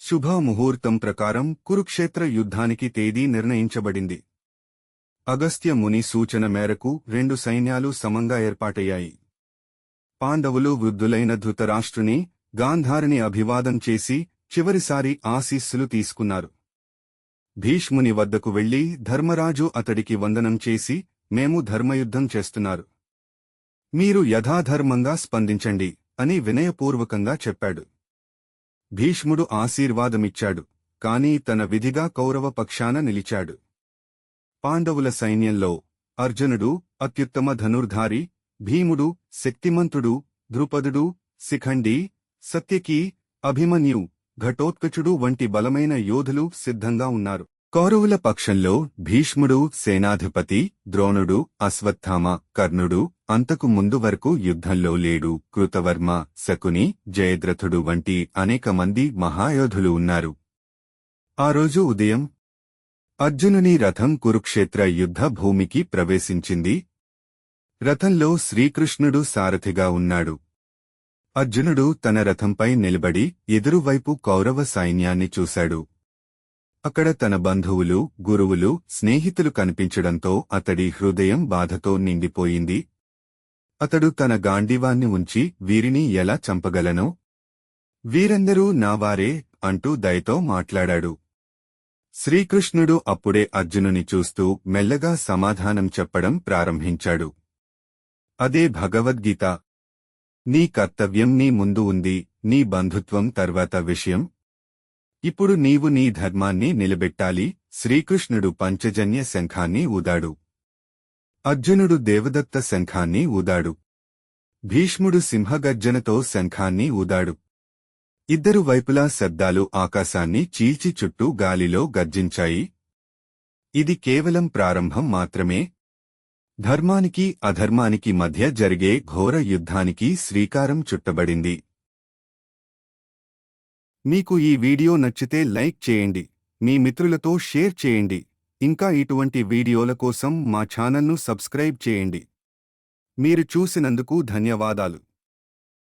శుభ ముహూర్తం ప్రకారం కురుక్షేత్ర యుద్ధానికి తేదీ నిర్ణయించబడింది. అగస్త్య ముని సూచన మేరకు రెండు సైన్యాలు సమంగా ఏర్పాటయ్యాయి. పాండవులు వృద్ధులైన ధృతరాష్ట్రుని, గాంధారిని అభివాదం చేసి చివరిసారి ఆశీస్సులు తీసుకున్నారు. భీష్ముని వద్దకు వెళ్లి ధర్మరాజు అతడికి వందనం చేసి, మేము ధర్మయుద్ధం చేస్తున్నారు, మీరు యథాధర్మంగా స్పందించండి అని వినయపూర్వకంగా చెప్పాడు. భీష్ముడు ఆశీర్వాదమిచ్చాడు, కాని తన విధిగా కౌరవ పక్షాన నిలిచాడు. పాండవుల సైన్యంలో అర్జునుడు అత్యుత్తమ ధనుర్ధారి, భీముడు శక్తిమంతుడు, ద్రుపదుడు, శిఖండి, సత్యకి, అభిమన్యు, ఘటోత్కచుడు వంటి బలమైన యోధులు సిద్ధంగా ఉన్నారు. కౌరవుల పక్షంలో భీష్ముడు సేనాధిపతి, ద్రోణుడు, అశ్వత్థామ, కర్ణుడు, అంతకు ముందు వరకు యుద్ధంలో లేడు కృతవర్మ, శకుని, జయద్రథుడు వంటి అనేక మంది మహాయోధులు ఉన్నారు. ఆ రోజు ఉదయం అర్జునుని రథం కురుక్షేత్ర యుద్ధ భూమికి ప్రవేశించింది. రథంలో శ్రీకృష్ణుడు సారథిగా ఉన్నాడు. అర్జునుడు తన రథంపై నిలబడి ఎదురువైపు కౌరవ సైన్యాన్ని చూశాడు. అక్కడ తన బంధువులు, గురువులు, స్నేహితులు కనిపించడంతో అతడి హృదయం బాధతో నిండిపోయింది. అతడు తన గాంధీవాన్ని ఉంచి వీరిని ఎలా చంపగలనో, వీరందరూ నావారే అంటూ దయతో మాట్లాడాడు. శ్రీకృష్ణుడు అప్పుడే అర్జునుని చూస్తూ మెల్లగా సమాధానం చెప్పడం ప్రారంభించాడు. అదే భగవద్గీత. నీ కర్తవ్యం నీ ముందు ఉంది, నీ బంధుత్వం తర్వాత విషయం. ఇప్పుడు నీవు నీ ధర్మాన్ని నిలబెట్టాలి. శ్రీకృష్ణుడు పంచజన్య శంఖాన్ని ఊదాడు. అర్జునుడు దేవదత్త శంఖాన్ని ఊదాడు. భీష్ముడు సింహగర్జనతో శంఖాన్ని ఊదాడు. ఇద్దరు వైపులా శబ్దాలు ఆకాశాన్ని చీల్చి చుట్టూ గాలిలో గర్జించాయి. ఇది కేవలం ప్రారంభం మాత్రమే. ధర్మానికి అధర్మానికి మధ్య జరిగే ఘోర యుద్ధానికి శ్రీకారం చుట్టబడింది. మీకు ఈ వీడియో నచ్చితే లైక్ చేయండి, మీ మిత్రులతో షేర్ చేయండి. ఇంకా ఇటువంటి వీడియోల కోసం మా ఛానల్ను సబ్స్క్రైబ్ చేయండి. మీరు చూసినందుకు ధన్యవాదాలు.